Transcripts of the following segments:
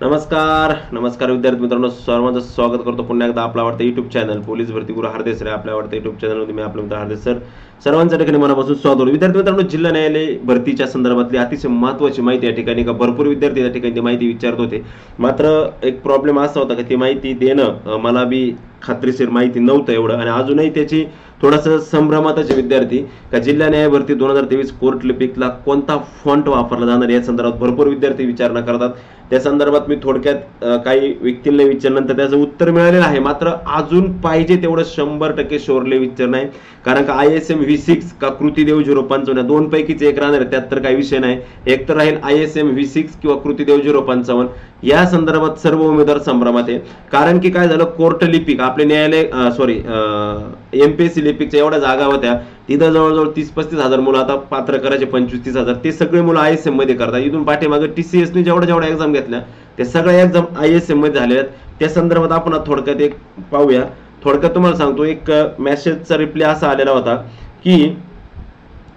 नमस्कार विद्यार्थी मित्रांनो, सर्वांचं स्वागत करतो पुन्हा एकदा आपला आवडता युट्यूब चॅनल पोलीस भरती गुरु हरदेस रे आपल्या आवडता युट्यूब चॅनलमध्ये मी आपला मित्र हरदेस सर सर्वांच्या ठिकाणी मनापासून स्वागत करतो। विद्यार्थी मित्रांनो, जिल्हा न्यायालय भरतीच्या संदर्भातली अतिशय महत्त्वाची माहिती या ठिकाणी का भरपूर विद्यार्थी या ठिकाणी ती माहिती विचारत होते। मात्र एक प्रॉब्लेम असा होता की ती माहिती देणं मला बी खात्रीशीर माहिती नव्हतं एवढं, आणि अजूनही त्याची थोडासा संभ्रमाताचे विद्यार्थी का जिल्हा न्याय भरती 2023 कोर्ट लिपिकला कोणता फॉन्ट वापरला जाणार या संदर्भात भरपूर विद्यार्थी विचारणा करतात। त्या संदर्भात मी थोडक्यात काही व्यक्तींना विचारल्यानंतर त्याचं उत्तर मिळालेलं आहे, मात्र अजून पाहिजे तेवढं 100% शोरले विचार नाही, कारण का ISM V6 का कृतीदेव 055 दोन पैकीच एक राहणार आहे, त्यात तर काही विषय नाही। एक तर राहील ISM V6 किंवा कृतीदेव 055 या संदर्भात सर्व उमेदवार संभ्रमात आहे। कारण की काय झालं, कोर्ट लिपिक आपले न्यायालय MPSC लिपिकच्या एवढ्या जागा होत्या, तिथं जवळजवळ 30-35 हजार मुलं आता पात्र करायचे 25-30 हजार, ते सगळे मुलं ISM मध्ये करतात। इथून पाठीमागे TCS ने जेवढ्या एक्झाम घेतल्या ते सगळ्या एक्झाम ISM मध्ये झालेल्या आहेत। त्या संदर्भात आपण थोडक्यात एक पाहूया। थोडक्यात तुम्हाला सांगतो, एक मेसेजचा रिप्लाय असा आलेला होता की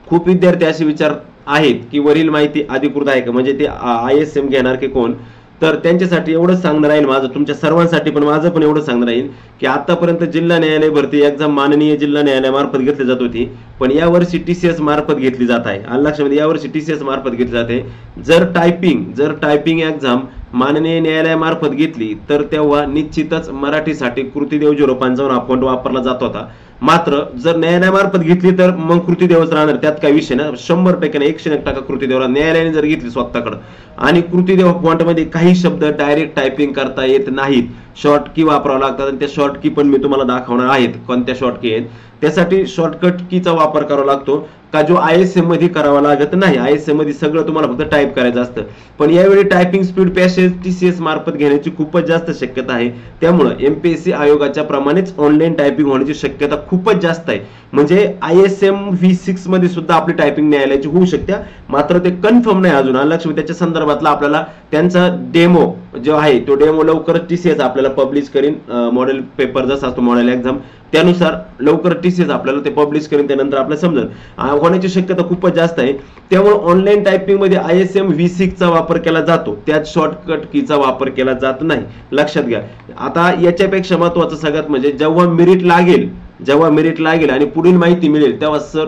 खूप विद्यार्थी असे विचार आहेत की वरील माहिती अधिकृत आहे का, म्हणजे ते ISM घेणार की कोण। तर त्यांच्यासाठी एवढंच सांगणार आहे माझं, तुमच्या सर्वांसाठी पण माझं पण एवढं सांगणार आहे की आतापर्यंत जिल्हा न्यायालय भरती एक्झाम माननीय जिल्हा न्यायालयामार्फत घेतली जात होती, पण यावर्षी TCS मार्फत घेतली जात आहे। आलं लक्षामध्ये, यावर्षी TCS मार्फत घेतली जाते। जर टायपिंग एक्झाम माननीय न्यायालयामार्फत घेतली तर तेव्हा निश्चितच मराठीसाठी कृतीदेव 055 हा फॉन्ट वापरला जात होता। मात्र जर न्यायालयामार्फत घेतली तर मग कृतीदेवच राहणार, त्यात काही विषय ना, 100% 101% कृतीदेवला न्यायालयाने जर घेतली स्वतःकडे। आणि कृतीदेव फॉन्टमध्ये काही शब्द डायरेक्ट टायपिंग करता येत नाहीत, शॉर्ट की वापरावं लागतात, आणि त्या शॉर्ट की पण मी तुम्हाला दाखवणार आहेत कोणत्या शॉर्ट की आहेत। त्यासाठी शॉर्टकट कीचा वापर करावा लागतो का जो ISM मध्ये करावा लागत नाही। ISM मध्ये सगळं तुम्हाला फक्त टाईप करायचं असतं, पण यावेळी टायपिंग स्पीड पॅसेज TCS मार्फत घेण्याची खूपच जास्त शक्यता आहे। त्यामुळे MPSC आयोगाच्या प्रमाणेच ऑनलाईन टायपिंग होण्याची शक्यता खूपच जास्त आहे। म्हणजे ISM V6 मध्ये सुद्धा आपली टायपिंग न्यायालयाची होऊ शकते, मात्र ते कन्फर्म नाही अजून। लक्ष्मी त्याच्या संदर्भातला आपल्याला त्यांचा डेमो जो आहे तो डेमो लवकरच TCS आपल्याला पब्लिश करीन। मॉडेल पेपर जसा असतो मॉडेल एक्झाम त्यानुसार लवकर TCS आपल्याला ते पब्लिश करीन, त्यानंतर आपल्याला समजेल होण्याची शक्यता खूपच जास्त आहे। त्यामुळे ऑनलाईन टायपिंग मध्ये ISM V6 चा वापर केला जातो, त्यात शॉर्टकट कीचा वापर केला जात नाही, लक्षात घ्या। आता याच्यापेक्षा महत्त्वाचं सगळ्यात म्हणजे जेव्हा मेरिट लागेल आणि पुढील माहिती मिळेल तेव्हा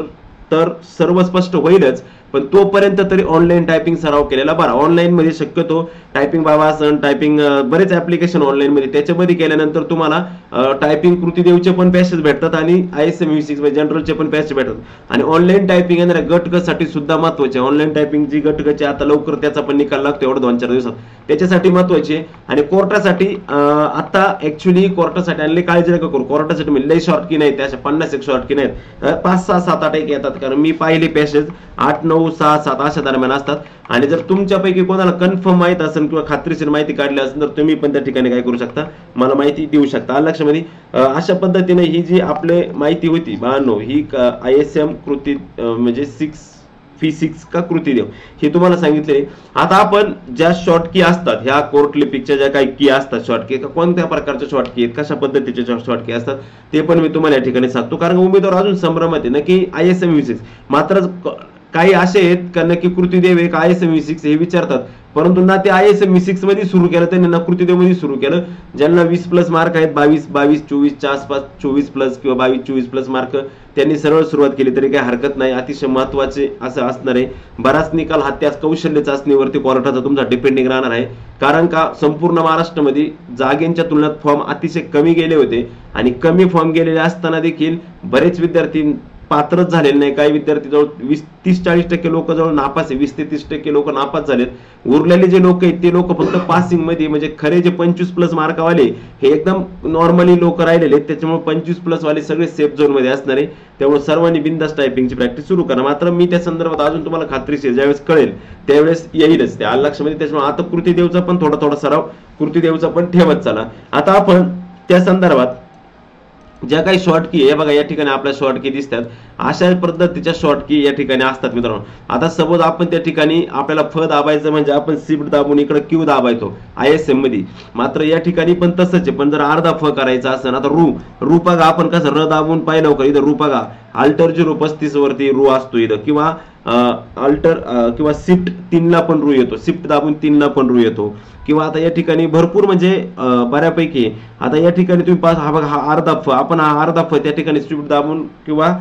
तर सर्व स्पष्ट होईलच, पण तोपर्यंत तरी ऑनलाईन टायपिंग सराव केलेला बरा। ऑनलाईन मध्ये शक्यतो टायपिंग बाबासन टायपिंग बरेच ऍप्लिकेशन ऑनलाईन मध्ये, त्याच्यामध्ये केल्यानंतर तुम्हाला टायपिंग कृतीदेवचे पण पॅसेज भेटतात आणि ISM V6 मध्ये जनरलचे पण पॅसेज भेटतात। आणि ऑनलाईन टायपिंग येणाऱ्या गटकसाठी सुद्धा महत्त्वाचे, ऑनलाईन टायपिंग जी गटकची आता लवकर त्याचा पण निकाल लागतो एवढं 2-4 दिवसात, त्याच्यासाठी महत्त्वाचे। आणि कोर्टासाठी आता ऍक्च्युली कोर्टासाठी आणले, काळजी नका करू, कोर्टासाठी म्हणजे लई शॉर्ट की नाही, त्याच्या 50 शॉर्ट की नाहीत, 5, 6, 7, 8 एक येतात, कारण मी पाहिले पॅसेज 8, 9, 6, 7 अशा दरम्यान असतात। आणि जर तुमच्यापैकी कोणाला कन्फर्म माहित असेल किंवा खात्रीशीर माहिती काढली असेल तर तुम्ही पण त्या ठिकाणी काय करू शकता, मला माहिती देऊ शकता। लक्षामध्ये अशा पद्धतीने ही जी आपले माहिती होती 92 ही ISM कृती म्हणजे V6 का कृतीदेव हे तुम्हाला सांगितले। आता आपण ज्या शॉर्ट की असतात, ह्या कोर्ट लिपिकच्या ज्या काही की असतात शॉर्ट की, कोणत्या प्रकारच्या शॉर्ट की आहेत, कशा पद्धतीचे शॉर्ट की असतात ते पण मी तुम्हाला या ठिकाणी सांगतो, कारण उमेदवार अजून संभ्रमात आहे नक्की ISM V6। मात्र काही असे आहेत का नक्की कृतीदेव एक ISM V6 हे विचारतात, परंतु ना ते ISM V6 मध्ये सुरू केलं त्यांनी ना कृतीदेव मध्ये सुरू केलं। ज्यांना 20+ मार्क आहेत, 22-24 च्या आसपास, 24+ किंवा 22-24+ मार्क, त्यांनी सरळ सुरुवात केली तरी काही हरकत नाही। अतिशय महत्त्वाचे असं असणार आहे, बराच निकाल हा त्याच कौशल्य चाचणीवरती कोर्टाचा तुमचा डिपेंडिंग राहणार आहे, कारण का संपूर्ण महाराष्ट्रामध्ये जागेंच्या तुलनेत फॉर्म अतिशय कमी गेले होते, आणि कमी फॉर्म गेलेले असताना देखील बरेच विद्यार्थी पात्रच झालेले नाही। काही विद्यार्थी जवळ 30-40% लोक जवळ नापास आहे, 20 ते 30% लोक नापास झालेत। उरलेले जे लोक आहेत ते लोक फक्त पासिंग मध्ये, म्हणजे खरे जे 25+ मार्कावाले हे एकदम नॉर्मली लोक राहिलेले आहेत, त्याच्यामुळे 25+ वाले सगळे सेफ झोन मध्ये असणार आहे। त्यामुळे सर्वांनी बिंदास टायपिंगची प्रॅक्टिस सुरू करा। मात्र मी त्या संदर्भात अजून तुम्हाला खात्रीशीर ज्यावेळेस कळेल त्यावेळेस येईलच, त्या लक्षामध्ये। त्याच्यामुळे आता कृतीदेवचा पण थोडा सराव कृतीदेवचा पण ठेवत चला। आता आपण त्या संदर्भात ज्या काही शॉर्ट की आहे बघा, या ठिकाणी आपल्या शॉर्ट की दिसतात, अशा पद्धतीच्या शॉर्ट की या ठिकाणी असतात मित्रांनो। आता सपोज आपण त्या ठिकाणी आपल्याला फ दाबायचं म्हणजे आपण शिफ्ट दाबून इकडे क्यू दाबायचो ISM मध्ये, मात्र या ठिकाणी पण तसंच आहे, पण जर अर्धा फ करायचा असेल, आता रू बघा आपण कसं र दाबून पाहिलं का, इथं रू बघा अल्टर 035 वरती रू असतो इथं, किंवा अल्टर किंवा शिफ्ट 3 ला पण रू येतो, शिफ्ट दाबून 3 ला पण रू येतो. किंवा आता या ठिकाणी भरपूर म्हणजे बऱ्यापैकी आता या ठिकाणी तुम्ही पास हा बघा, हा अर्धा फ, आपण हा अर्धा फ त्या ठिकाणी शिफ्ट दाबून किंवा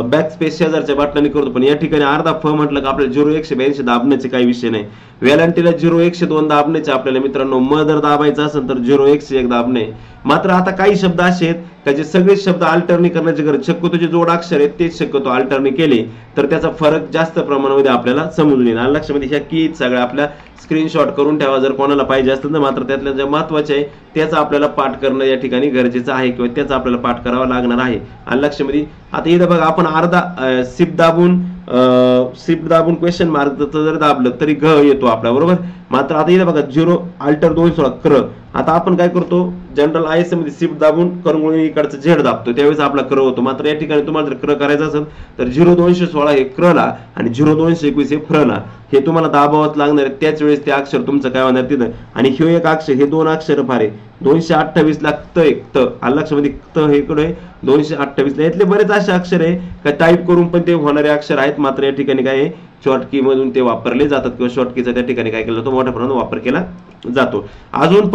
बॅक स्पेस शेजारच्या बटनाने करतो. पण या ठिकाणी अर्धा फ म्हटलं का आपल्याला 0-182 दाबण्याचे काही विषय नाही. वेलांटीला 0-102 दाबण्याचे आपल्याला मित्रांनो. म जर दाबायचं असेल तर 0-101 दाबणे. मात्र आता काही शब्द असे आहेत का जे सगळे शब्द अल्टरनी करण्याची गरज, शक्यतो जे जोडाक्षर आहेत तेच शक्यतो अल्टरनी केले तर त्याचा फरक जास्त प्रमाणामध्ये आपल्याला समजून येईल. लक्षामध्ये ह्या की सगळ्या आपल्या स्क्रीनशॉट करून ठेवा जर कोणाला पाहिजे असतील तर. मात्र त्यातल्या ज्या महत्वाचे आहे त्याचा आपल्याला पाठ करणं या ठिकाणी गरजेचं आहे किंवा त्याचा आपल्याला पाठ करावा लागणार आहे. लक्षामध्ये आता इथं बघा, आपण अर्धा शिफ्ट दाबून क्वेश्चन मार्क जर दाबलं तरी घ येतो आपल्या बरोबर. मात्र आता इथं बघा 0 अल्टर 216 क्र. आता आपण काय करतो, जनरल ISM मध्ये शिफ्ट दाबून करून इकडचं झेड दाबतो त्यावेळेस आपला क्र होतो. मात्र या ठिकाणी तुम्हाला जर क्र करायचं असेल तर 0216 हे क्र ला आणि 0221 हे फ्र ला, हे तुम्हाला दाबावंच लागणार आहे. त्याच वेळेस ते अक्षर तुमचं काय होणार तिथं. आणि हे एक अक्षर, हे 2 अक्षर फार आहे. 228 ला त एक त, लक्षामध्ये त हे कडे 228 ला. यातले बरेच असे अक्षर आहे का टाईप करून पण ते होणारे अक्षर आहेत. मात्र या ठिकाणी काय आहे, शॉर्ट की मधून ते वापरले जातात किंवा शॉर्ट कीचा त्या ठिकाणी काय केला जातो, मोठ्या प्रमाणात वापर केला जातो. अजून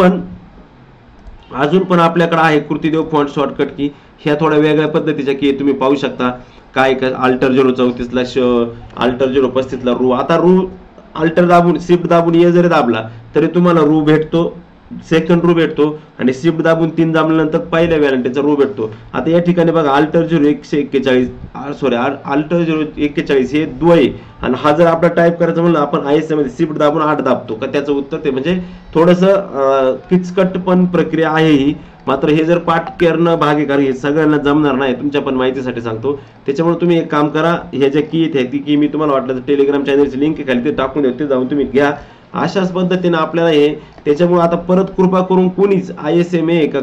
पण आपल्याकडे आहे कृतीदेव फॉन्ट शॉर्टकट की. ह्या थोड्या वेगळ्या पद्धतीच्या की तुम्ही पाहू शकता. काय अल्टर 034 ला अल्टर 035 ला रू. आता रू अल्टर दाबून शिफ्ट दाबून ये जरी दाबला तरी तुम्हाला रू भेटतो, सेकंड रू भेटतो. आणि शिफ्ट दाबून 3 दाबल्यानंतर पहिल्या व्हॅलेंटीचा रू भेटतो. आता या ठिकाणी बघा अल्टर 0-141 अल्टर 0-41 हे द्वय. आणि हा जर आपला टाईप करायचं म्हणलं आपण ISM मध्ये शिफ्ट दाबून 8 दाबतो का, त्याचं उत्तर ते म्हणजे थोडंसं किचकट पण प्रक्रिया आहे ही. मात्र हे जर पाठ करणं भाग आहे, कारण हे सगळ्यांना जमणार नाही, तुमच्या पण माहितीसाठी सांगतो. त्याच्यामुळे तुम्ही एक काम करा, ह्या ज्या की आहेत ती की मी तुम्हाला वाटलं तर टेलिग्राम चॅनलची लिंक खाली ते टाकून देते, जाऊन तुम्ही घ्या. अशाच पद्धतीने आपल्याला हे, त्याच्यामुळे आता परत कृपा करून कोणीच ISM आहे का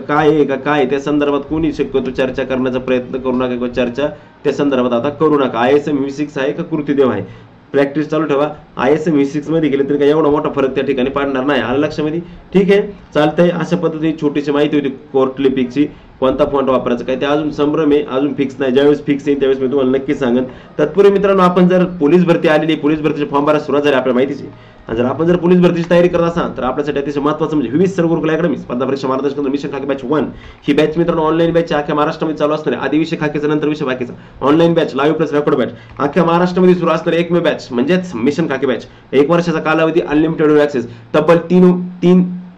काय त्या संदर्भात कोणी शक्यतो चर्चा करण्याचा प्रयत्न करू नका किंवा चर्चा त्या संदर्भात आता करू नका. ISM V6 आहे का कृतीदेव आहे, प्रॅक्टिस चालू ठेवा. ISM V6 मध्ये गेले तरी काय एवढा मोठा फरक त्या ठिकाणी पडणार नाही. आलं लक्षामध्ये, ठीक आहे, चालतंय. अशा पद्धतीने छोटीशी माहिती होती कोर्ट लिपिकची, कोणता फॉन्ट वापरायचा काय ते अजून संभ्रम आहे, अजून फिक्स नाही. ज्यावेळेस फिक्स येईल त्यावेळेस मी तुम्हाला नक्की सांगेन. तत्पूर्वी मित्रांनो, आपण जर पोलीस भरती आलेली, पोलीस भरतीचे फॉर्म भरायला सुरुवात झाली आपल्या माहितीची, आणि जर आपण पोलीस भरतीची तयारी करत असाल तर आपल्यासाठी अतिशय महत्त्वाचं म्हणजे विविध सर गुरुकुल अकॅडमी स्पर्धा परीक्षा मार्गदर्शन मिशन खाकी बॅच 1 ही बॅच मित्रांनो ऑनलाईन बॅच अख्ख्या महाराष्ट्रामध्ये चालू असणार आहे. आधी विषय खाकीचा, नंतर विषय बाकीचा. Online batch, live plus record batch अख्ख्या महाराष्ट्रामध्ये सुरू असणारी एकमेव बॅच म्हणजेच मिशन खाकी बॅच. 1 वर्षाचा कालावधी, अनलिमिटेड ऍक्सेस,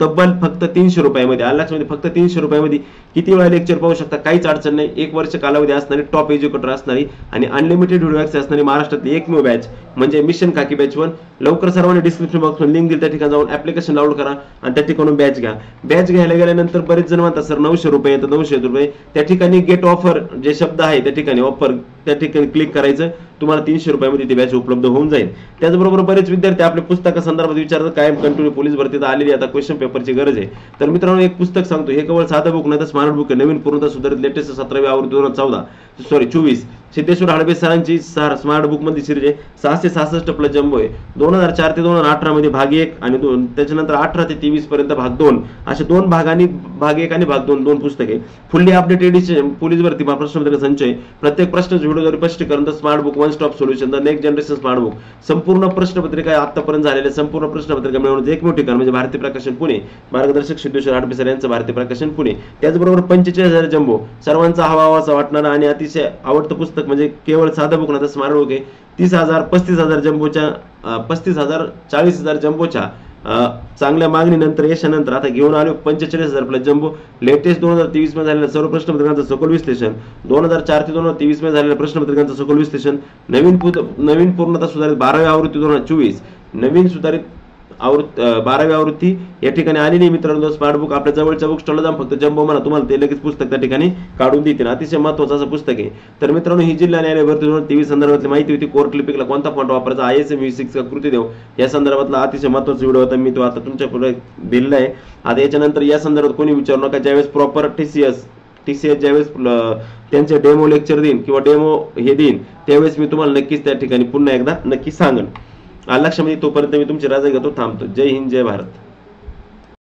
तब्बल फक्त 300 रुपयामध्ये. लक्षामध्ये फक्त 300 रुपयामध्ये किती वेळा लेक्चर पाहू शकता, काहीच अडचण नाही. 1 वर्ष कालावधी असणारी, टॉप एज्युकेटर असणारी आणि अनलिमिटेड व्हिडिओ ऍक्सेस असणारी महाराष्ट्रातली एकमेव बॅच म्हणजे मिशन खाकी बॅच 1. लवकर सर्वांनी डिस्क्रिप्शन बॉक्समध्ये लिंक दिली, त्या ठिकाणी जाऊन ऍप्लिकेशन डाउनलोड करा आणि त्या ठिकाणून बॅच घ्या. बॅच घ्यायला गेल्यानंतर बरेच जण म्हणतात सर 900 रुपये येतात, 900 रुपये. त्या ठिकाणी गेट ऑफर जे शब्द आहे त्या ठिकाणी ऑफर त्या ठिकाणी क्लिक करायचं, तुम्हाला 300 रुपयामध्ये ती बॅच उपलब्ध होऊन जाईल. त्याचबरोबर बरेच विद्यार्थी आपल्या पुस्तकासंदर्भात विचारतात, कायम कंटिन्यू पोलीस भरतीत आलेली आता क्वेश्चन पेपरची गरज आहे. तर मित्रांनो, एक पुस्तक सांगतो, हे केवळ साधं बुक नाही तर स्मार्ट बुक आहे. नवीन पूर्णतः सुधारित लेटेस्ट 17वी आवृत्ती 24 सिद्धेश्वर हडबे सरांची स्मार्ट बुक मध्ये सिरीज आहे. 666 प्लस जम्बो आहे. 2004 ते 2018 मध्ये भाग 1 आणि 2, त्याच्यानंतर 18 ते 23 पर्यंत भाग 2, असे 2 भागांनी भाग 1 आणि भाग 2 पुस्तके. फुल्ली अपडेट एडिशन पोलीस भरती प्रश्नपत्रिका संचय, प्रत्येक प्रश्नाचे व्हिडिओद्वारे स्पष्टीकरण, smart book one stop solution, the next generation smart book. संपूर्ण प्रश्नपत्रिका आतापर्यंत झालेल्या संपूर्ण प्रश्नपत्रिका मिळवण्याचं एकमेव ठिकाण म्हणजे भारतीय प्रकाशन पुणे. मार्गदर्शक सिद्धेश्वर हडबे सर यांचं भारतीय प्रकाशन पुणे. त्याचबरोबर 45,000 जम्बो, सर्वांचा हवासा वाटणारा आणि अतिशय आवडतं पुस्तक म्हणजे केवळ साधं बुक नाही तर स्मार्ट बुक आहे. 30,000 35,000 जम्बोच्या 35,000 40,000 जम्बोच्या चांगल्या मागणीनंतर यशानंतर आता घेऊन आलो 45,000 प्लस जम्बो. लेटेस्ट 2023 मध्ये झालेल्या सर्व प्रश्नपत्रिकांचं सखोल विश्लेषण, 2004 ते 2023 मध्ये झालेल्या प्रश्नपत्रिकांचं सखोल विश्लेषण, नवीन पूर्णतः सुधारित 12वी आवृत्ती 2024, नवीन सुधारित 12वी आवृत्ती या ठिकाणी आलेली मित्रांनो. स्मार्ट बुक आपल्या जवळच्या बुक स्टॉलला जाऊन फक्त जम्बो म्हणा, तुम्हाला ते लगेच पुस्तक त्या ठिकाणी काढून देतील. अतिशय महत्त्वाचं असं पुस्तक आहे. तर मित्रांनो, ही जिल्हा न्यायालय भरती 2023 संदर्भातली माहिती होती. कोर्ट लिपिकला कोणता फॉन्ट वापरायचा, ISM V6 का कृतीदेव या संदर्भातला अतिशय महत्त्वाचा व्हिडिओ होता. मी तो आता तुमच्या पुढे दिलेला आहे. आता याच्यानंतर या संदर्भात कोणी विचारू नका. ज्यावेळेस प्रॉपर TCS ज्यावेळेस त्यांचे डेमो लेक्चर देईन किंवा डेमो हे देईन त्यावेळेस मी तुम्हाला नक्कीच त्या ठिकाणी पुन्हा एकदा नक्की सांगेन. लक्षामध्ये तोपर्यंत मी तुमची रजा घेतो, थांबतो. जय हिंद, जय भारत.